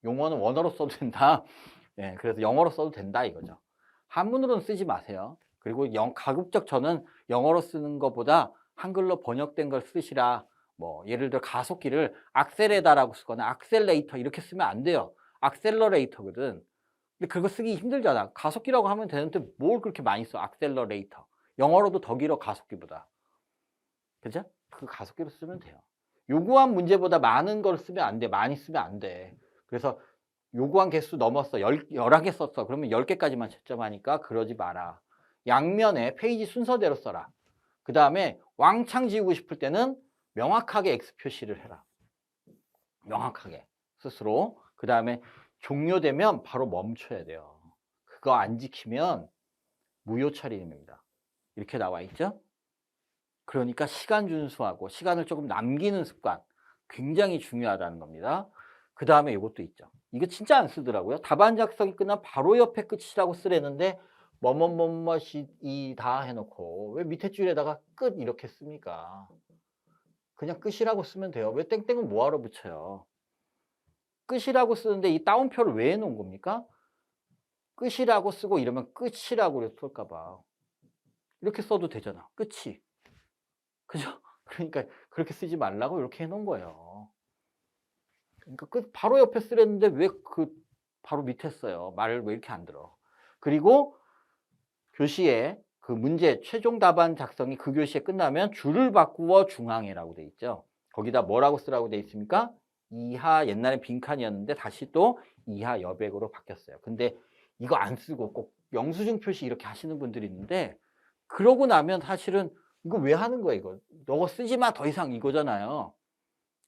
용어는 원어로 써도 된다. 예, 그래서 영어로 써도 된다 이거죠. 한문으로는 쓰지 마세요. 그리고 가급적 저는 영어로 쓰는 것보다 한글로 번역된 걸 쓰시라. 뭐 예를 들어 가속기를 악셀에다라고 쓰거나 악셀레이터 이렇게 쓰면 안 돼요. 악셀러레이터거든. 근데 그거 쓰기 힘들잖아. 가속기라고 하면 되는데 뭘 그렇게 많이 써? 악셀러레이터. 영어로도 더 길어 가속기보다. 그죠? 그 가속기로 쓰면 돼요. 요구한 문제보다 많은 걸 쓰면 안 돼. 많이 쓰면 안 돼. 그래서 요구한 개수 넘었어. 11개 썼어. 그러면 10개까지만 채점하니까 그러지 마라. 양면에 페이지 순서대로 써라. 그 다음에 왕창 지우고 싶을 때는 명확하게 X 표시를 해라. 명확하게 스스로. 그 다음에 종료되면 바로 멈춰야 돼요. 그거 안 지키면 무효 처리입니다. 이렇게 나와 있죠? 그러니까 시간 준수하고 시간을 조금 남기는 습관 굉장히 중요하다는 겁니다. 그 다음에 이것도 있죠. 이거 진짜 안 쓰더라고요. 답안 작성이 끝나면 바로 옆에 끝이라고 쓰라는데 뭐뭐뭐뭐이 다 해놓고 왜 밑에 줄에다가 끝 이렇게 씁니까? 그냥 끝이라고 쓰면 돼요. 왜 땡땡은 뭐하러 붙여요? 끝이라고 쓰는데 이 따옴표를 왜 해놓은 겁니까? 끝이라고 쓰고 이러면 끝이라고 쓸까 봐. 이렇게 써도 되잖아. 끝이. 그죠? 그러니까 그렇게 쓰지 말라고 이렇게 해놓은 거예요. 그러니까 바로 옆에 쓰랬는데 왜 바로 밑에 써요? 말을 왜 이렇게 안 들어? 그리고 교시에 그 문제 최종 답안 작성이 그 교시에 끝나면 줄을 바꾸어 중앙에라고 돼 있죠. 거기다 뭐라고 쓰라고 돼 있습니까? 이하 옛날엔 빈칸이었는데 다시 또 이하 여백으로 바뀌었어요. 근데 이거 안 쓰고 꼭 영수증 표시 이렇게 하시는 분들이 있는데 그러고 나면 사실은 이거 왜 하는 거야 이거. "너 쓰지 마 더 이상." 이거잖아요.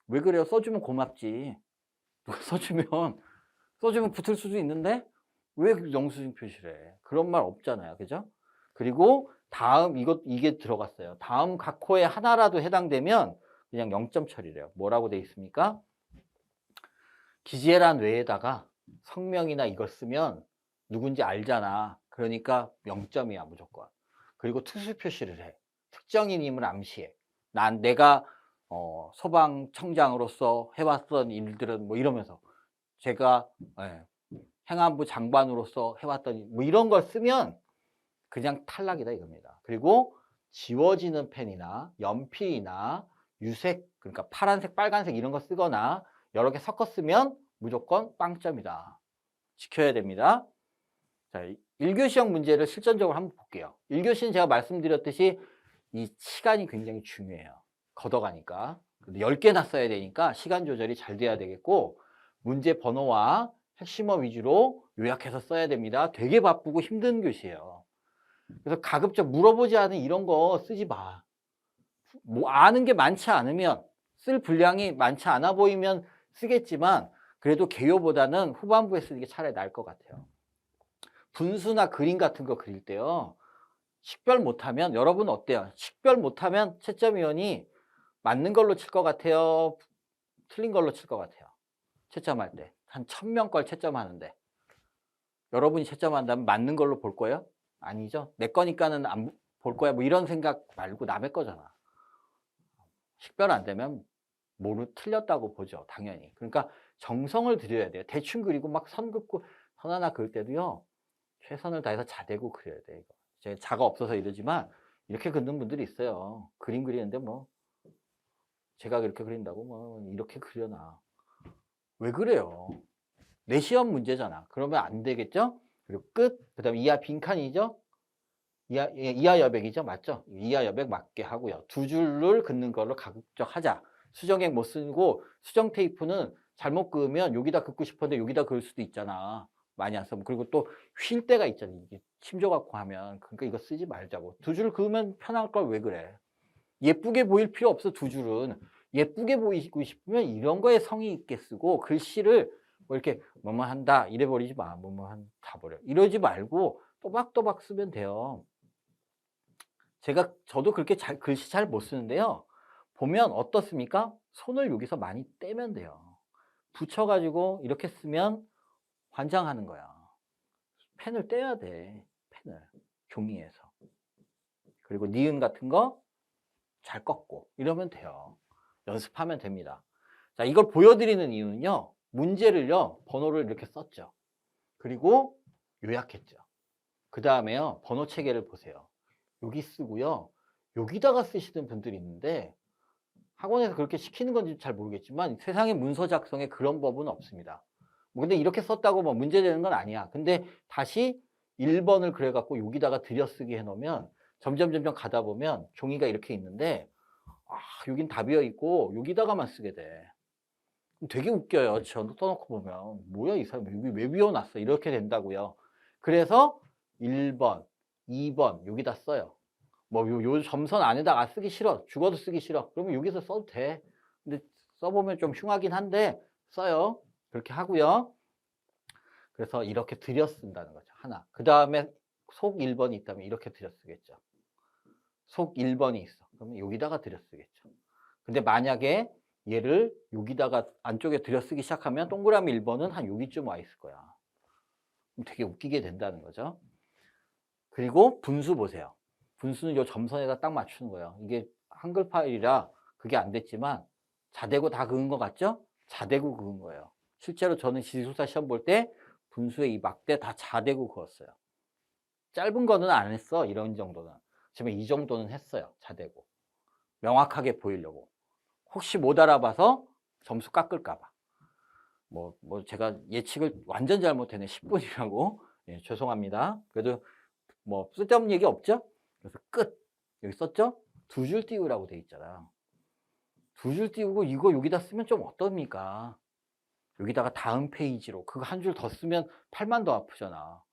왜 그래요? 써주면 고맙지. 누가 써주면 붙을 수도 있는데 왜 그 영수증 표시를 해. 그런 말 없잖아요. 그죠? 그리고 다음 이게 들어갔어요. 다음 각 호에 하나라도 해당되면 그냥 0점 처리래요. 뭐라고 돼 있습니까? 기재란 외에다가 성명이나 이걸 쓰면 누군지 알잖아. 그러니까 0점이야 무조건. 그리고 투수 표시를 해. 특정인임을 암시해. 내가 소방청장으로서 해왔던 일들은 뭐 이러면서 제가 예, 행안부 장관으로서 해왔던 뭐 이런 걸 쓰면 그냥 탈락이다 이겁니다. 그리고 지워지는 펜이나 연필이나 유색, 그러니까 파란색, 빨간색 이런 거 쓰거나 여러 개 섞어 쓰면 무조건 빵점이다. 지켜야 됩니다. 자, 1교시형 문제를 실전적으로 한번 볼게요. 1교시는 제가 말씀드렸듯이 이 시간이 굉장히 중요해요. 걷어가니까. 10개나 써야 되니까 시간 조절이 잘 돼야 되겠고, 문제 번호와 핵심어 위주로 요약해서 써야 됩니다. 되게 바쁘고 힘든 교시예요. 그래서 가급적 물어보지 않은 이런 거 쓰지 마. 뭐 아는 게 많지 않으면, 쓸 분량이 많지 않아 보이면 쓰겠지만 그래도 개요보다는 후반부에 쓰는 게 차라리 나을 것 같아요. 분수나 그림 같은 거 그릴 때요. 식별 못하면 여러분 어때요? 식별 못하면 채점위원이 맞는 걸로 칠 것 같아요? 틀린 걸로 칠 것 같아요? 채점할 때. 한 1000명 걸 채점하는데 여러분이 채점한다면 맞는 걸로 볼 거예요? 아니죠. 내 거니까는 안 볼 거야. 뭐 이런 생각 말고 남의 거잖아. 식별 안 되면 틀렸다고 보죠. 당연히. 그러니까 정성을 들여야 돼요. 대충 그리고 막 선 긋고 선 하나 그을 때도요. 최선을 다해서 자대고 그려야 돼. 이거. 제 자가 없어서 이러지만 이렇게 긋는 분들이 있어요. 그림 그리는데 뭐 제가 그렇게 그린다고 뭐 이렇게 그려놔. 왜 그래요? 내 시험 문제잖아. 그러면 안 되겠죠? 그리고 끝. 그다음에 이하 빈칸이죠. 이하 여백이죠. 맞죠? 이하 여백 맞게 하고요. 두 줄을 긋는 걸로 가급적 하자. 수정액 못 쓰고 수정 테이프는 잘못 그으면 여기다 긋고 싶었는데 여기다 그을 수도 있잖아. 많이 안 쓰면. 그리고 또 쉴 때가 있잖아. 이게 침조 갖고 하면. 그러니까 이거 쓰지 말자고. 두 줄 그으면 편할 걸 왜 그래? 예쁘게 보일 필요 없어. 두 줄은. 예쁘게 보이고 싶으면 이런 거에 성의 있게 쓰고 글씨를 뭐 이렇게 뭐뭐 한다 이래 버리지 마. 뭐뭐 한다 버려. 이러지 말고 또박또박 쓰면 돼요. 저도 그렇게 글씨 잘 못 쓰는데요. 보면 어떻습니까? 손을 여기서 많이 떼면 돼요. 붙여가지고 이렇게 쓰면 환장하는 거야. 펜을 떼야 돼. 펜을. 종이에서. 그리고 니은 같은 거 잘 꺾고 이러면 돼요. 연습하면 됩니다. 자, 이걸 보여드리는 이유는요. 문제를요. 번호를 이렇게 썼죠. 그리고 요약했죠. 그 다음에요. 번호 체계를 보세요. 여기 쓰고요. 여기다가 쓰시는 분들이 있는데 학원에서 그렇게 시키는 건지 잘 모르겠지만 세상에 문서 작성에 그런 법은 없습니다. 뭐 근데 이렇게 썼다고 뭐 문제되는 건 아니야. 근데 다시 1번을 그래갖고 여기다가 들여쓰기 해놓으면 점점 가다 보면 종이가 이렇게 있는데 여긴 다 비어있고 여기다가만 쓰게 돼. 되게 웃겨요. 저 떠놓고 보면 뭐야 이 사람 여기 왜 비워놨어 이렇게 된다고요. 그래서 1번, 2번 여기다 써요. 뭐 요 점선 안에다가 쓰기 싫어. 죽어도 쓰기 싫어. 그러면 여기서 써도 돼. 근데 써보면 좀 흉하긴 한데 써요. 그렇게 하고요. 그래서 이렇게 들여 쓴다는 거죠. 하나. 그 다음에 속 1번이 있다면 이렇게 들여 쓰겠죠. 속 1번이 있어. 그러면 여기다가 들여 쓰겠죠. 근데 만약에 얘를 여기다가 안쪽에 들여 쓰기 시작하면 동그라미 1번은 한 여기쯤 와 있을 거야. 되게 웃기게 된다는 거죠. 그리고 분수 보세요. 분수는 요 점선에다 딱 맞추는 거예요. 이게 한글 파일이라 그게 안 됐지만 자대고 다 그은 것 같죠? 자대고 그은 거예요. 실제로 저는 기술사 시험 볼 때 분수의 이 막대 다 자대고 그었어요. 짧은 거는 안 했어. 이런 정도는. 지금 이 정도는 했어요. 자대고. 명확하게 보이려고. 혹시 못 알아봐서 점수 깎을까 봐. 뭐 제가 예측을 완전 잘못했네. 10분이라고. 예, 죄송합니다. 그래도 뭐 쓸데없는 얘기 없죠? 그래서 끝. 여기 썼죠? 두 줄 띄우라고 돼 있잖아. 두 줄 띄우고 이거 여기다 쓰면 좀 어떻습니까? 여기다가 다음 페이지로 그거 한 줄 더 쓰면 팔만 더 아프잖아.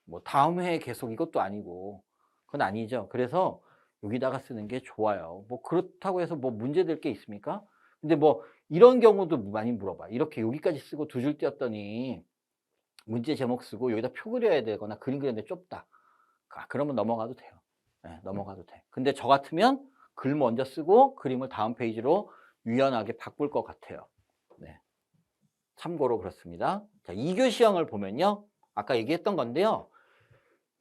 뭐 다음 회에 계속 이것도 아니고 그건 아니죠. 그래서 여기다가 쓰는 게 좋아요. 뭐 그렇다고 해서 뭐 문제될 게 있습니까? 근데 뭐 이런 경우도 많이 물어봐. 이렇게 여기까지 쓰고 두 줄 띄었더니 문제 제목 쓰고 여기다 표 그려야 되거나 그림 그리는데 좁다. 그러면 넘어가도 돼요. 예, 넘어가도 돼. 근데 저 같으면 글 먼저 쓰고 그림을 다음 페이지로 유연하게 바꿀 것 같아요. 네. 참고로 그렇습니다. 자, 2교시형을 보면요. 아까 얘기했던 건데요.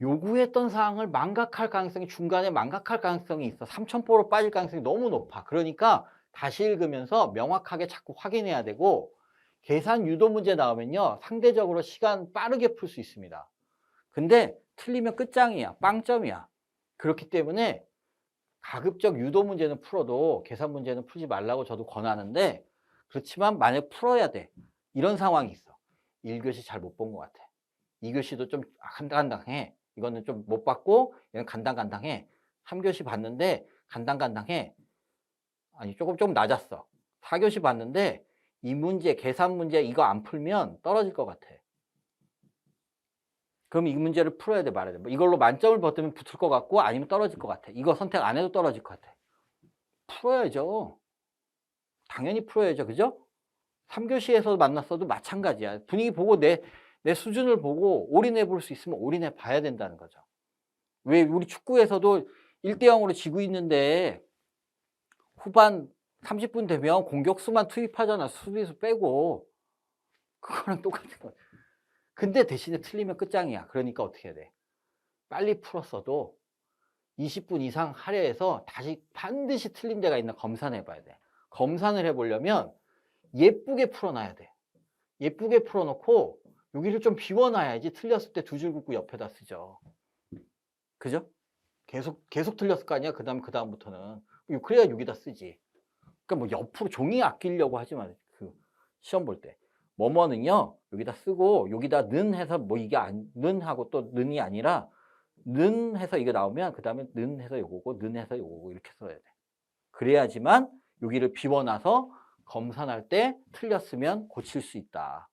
요구했던 사항을 망각할 가능성이 중간에 망각할 가능성이 있어. 3000포로 빠질 가능성이 너무 높아. 그러니까 다시 읽으면서 명확하게 자꾸 확인해야 되고 계산 유도 문제 나오면요. 상대적으로 시간 빠르게 풀 수 있습니다. 근데 틀리면 끝장이야. 빵점이야. 그렇기 때문에 가급적 유도 문제는 풀어도 계산 문제는 풀지 말라고 저도 권하는데 그렇지만 만약 풀어야 돼. 이런 상황이 있어. 1교시 잘 못 본 것 같아. 2교시도 좀 간당간당해. 이거는 좀 못 봤고 얘는 간당간당해. 3교시 봤는데 간당간당해. 아니 조금 낮았어. 4교시 봤는데 이 문제 계산 문제 이거 안 풀면 떨어질 것 같아. 그럼 이 문제를 풀어야 돼 말아야 돼. 뭐 이걸로 만점을 받으면 붙을 것 같고 아니면 떨어질 것 같아. 이거 선택 안 해도 떨어질 것 같아. 풀어야죠. 당연히 풀어야죠. 그죠? 3교시에서 만났어도 마찬가지야. 분위기 보고 내 수준을 보고 올인해 볼 수 있으면 올인해 봐야 된다는 거죠. 왜 우리 축구에서도 1대 0으로 지고 있는데 후반 30분 되면 공격수만 투입하잖아. 수비수 빼고. 그거랑 똑같은 거야. 근데 대신에 틀리면 끝장이야. 그러니까 어떻게 해야 돼? 빨리 풀었어도 20분 이상 할애해서 다시 반드시 틀린 데가 있나 검산해 봐야 돼. 검산을 해보려면 예쁘게 풀어놔야 돼. 예쁘게 풀어놓고 여기를 좀 비워놔야지 틀렸을 때 두 줄 긋고 옆에다 쓰죠. 그죠? 계속 틀렸을 거 아니야? 그다음부터는. 그래야 여기다 쓰지. 그러니까 뭐 옆으로 종이 아끼려고 하지 마. 그 시험 볼 때. 뭐뭐는요, 여기다 쓰고, 여기다 는 해서 뭐 이게 는 하고 또 는이 아니라, 는 해서 이거 나오면, 그 다음에 는 해서 요거고, 는 해서 요거고, 이렇게 써야 돼. 그래야지만 여기를 비워놔서 검산할 때 틀렸으면 고칠 수 있다.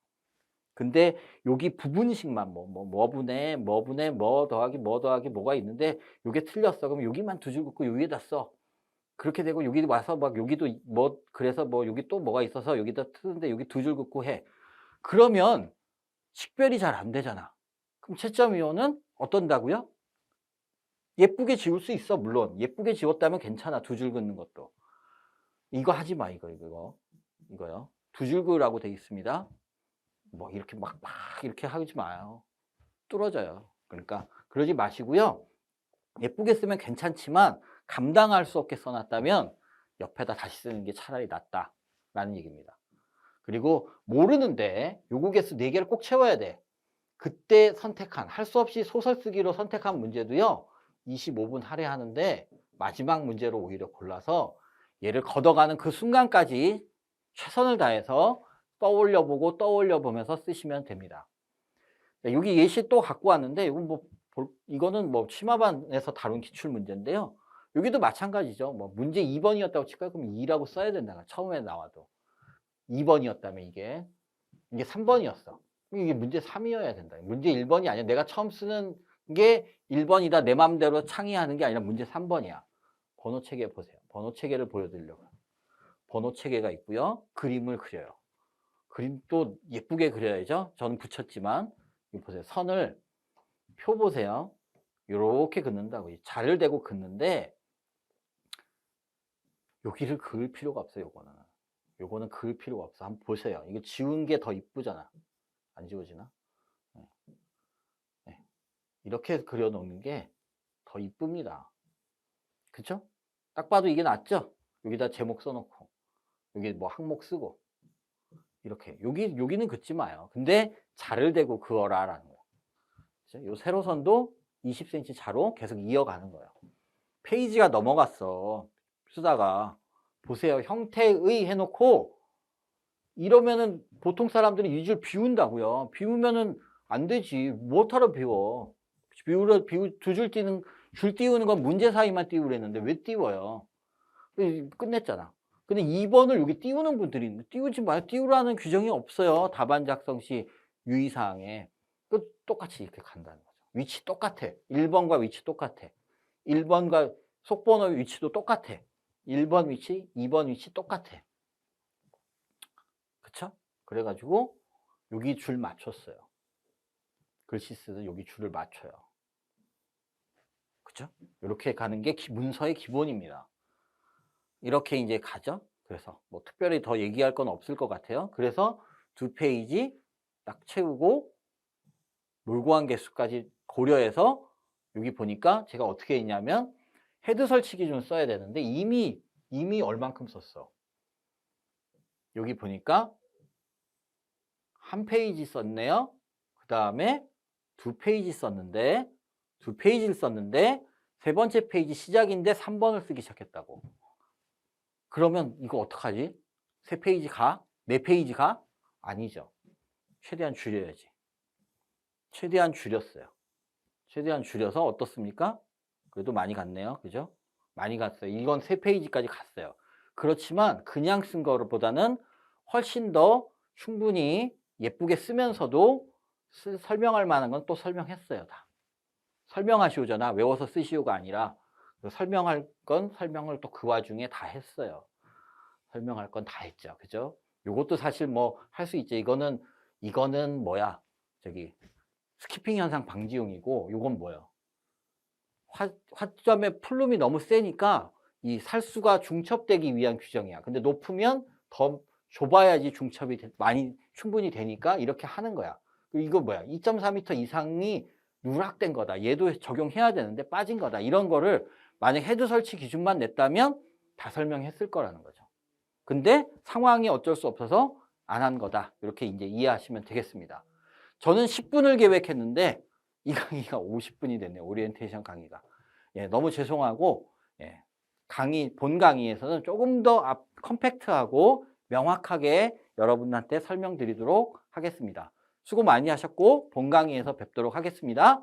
근데 여기 부분식만 뭐분의 뭐 더하기 뭐가 있는데 요게 틀렸어. 그럼 여기만 두 줄 긋고 여기에다 써. 그렇게 되고 여기 와서 막 여기도 뭐 그래서 뭐 여기 또 뭐가 있어서 여기다 쓰는데 여기 두 줄 긋고 해. 그러면 식별이 잘 안 되잖아. 그럼 채점위원은 어떤다고요? 예쁘게 지울 수 있어. 물론 예쁘게 지웠다면 괜찮아. 두 줄 긋는 것도. 이거 하지 마. 이거요. 두 줄 그으라고 돼 있습니다. 뭐 이렇게 막 이렇게 하지 마요. 뚫어져요. 그러니까 그러지 마시고요. 예쁘게 쓰면 괜찮지만 감당할 수 없게 써놨다면 옆에다 다시 쓰는 게 차라리 낫다라는 얘기입니다. 그리고 모르는데 요구 개수 4개를 꼭 채워야 돼. 그때 선택한 할 수 없이 소설 쓰기로 선택한 문제도요. 25분 할애하는데 마지막 문제로 오히려 골라서 얘를 걷어가는 그 순간까지 최선을 다해서 떠올려 보면서 쓰시면 됩니다. 여기 예시 또 갖고 왔는데 이거는 뭐 치마반에서 다룬 기출 문제인데요. 여기도 마찬가지죠. 뭐 문제 2번이었다고 칠까요? 그럼 2라고 써야 된다. 처음에 나와도 2번이었다면 이게 3번이었어. 이게 문제 3이어야 된다. 문제 1번이 아니야. 내가 처음 쓰는 게 1번이다. 내 마음대로 창의하는 게 아니라 문제 3번이야. 번호 체계 보세요. 번호 체계를 보여드리려고. 번호 체계가 있고요. 그림을 그려요. 그림도 예쁘게 그려야죠. 저는 붙였지만 이거 보세요. 선을 표 보세요. 이렇게 긋는다고. 자를 대고 긋는데 여기를 그을 필요가 없어요. 요거는 그을 필요가 없어. 한번 보세요. 이거 지운 게 더 이쁘잖아. 안 지워지나? 네. 네. 이렇게 그려놓는 게 더 이쁩니다. 그쵸? 딱 봐도 이게 낫죠? 여기다 제목 써놓고 여기 뭐 항목 쓰고 이렇게 여기는 긋지 마요. 근데 자를 대고 그어라 라는 거예요. 그쵸? 요 세로선도 20cm 자로 계속 이어가는 거예요. 페이지가 넘어갔어. 쓰다가 보세요. 형태의 해놓고 이러면은 보통 사람들이 이 줄 비운다고요. 비우면은 안 되지. 뭐하러 비워. 두 줄 띄우는 줄 띄우는 건 문제 사이만 띄우랬는데 왜 띄워요? 끝냈잖아. 근데 2번을 여기 띄우는 분들이 있는데 띄우지 마요. 띄우라는 규정이 없어요. 답안 작성 시 유의사항에. 똑같이 이렇게 간다는 거죠. 위치 똑같아. 1번과 위치 똑같아. 1번과 속번호 위치도 똑같아. 1번 위치, 2번 위치 똑같아. 그쵸? 그래가지고 여기 줄 맞췄어요. 글씨 쓰듯 여기 줄을 맞춰요. 그쵸? 이렇게 가는 게 문서의 기본입니다. 이렇게 이제 가죠. 그래서 뭐 특별히 더 얘기할 건 없을 것 같아요. 그래서 2페이지 딱 채우고 몰고한 개수까지 고려해서 여기 보니까 제가 어떻게 했냐면 헤드 설치 기준 써야 되는데 이미 얼만큼 썼어. 여기 보니까 한 페이지 썼네요. 그 다음에 2페이지 썼는데 2페이지를 썼는데 세 번째 페이지 시작인데 3번을 쓰기 시작했다고. 그러면 이거 어떡하지? 3페이지 가? 4페이지 가? 아니죠. 최대한 줄여야지. 최대한 줄였어요. 최대한 줄여서 어떻습니까? 그래도 많이 갔네요. 그죠? 많이 갔어요. 이건 3페이지까지 갔어요. 그렇지만 그냥 쓴 거보다는 훨씬 더 충분히 예쁘게 쓰면서도 설명할 만한 건 또 설명했어요. 다. 설명하시오잖아. 외워서 쓰시오가 아니라 설명할 건 설명을 또 그 와중에 다 했어요. 설명할 건 다 했죠. 그죠? 요것도 사실 뭐 할 수 있죠. 이거는 뭐야? 저기 스키핑 현상 방지용이고 요건 뭐예요? 화점의 플룸이 너무 세니까 이 살수가 중첩되기 위한 규정이야. 근데 높으면 더 좁아야지 중첩이 많이 충분히 되니까 이렇게 하는 거야. 이거 뭐야? 2.4m 이상이 누락된 거다. 얘도 적용해야 되는데 빠진 거다. 이런 거를 만약 헤드 설치 기준만 냈다면 다 설명했을 거라는 거죠. 근데 상황이 어쩔 수 없어서 안 한 거다. 이렇게 이제 이해하시면 되겠습니다. 저는 10분을 계획했는데 이 강의가 50분이 됐네요. 오리엔테이션 강의가. 예, 너무 죄송하고 예, 본 강의에서는 조금 더 컴팩트하고 명확하게 여러분한테 설명드리도록 하겠습니다. 수고 많이 하셨고 본 강의에서 뵙도록 하겠습니다.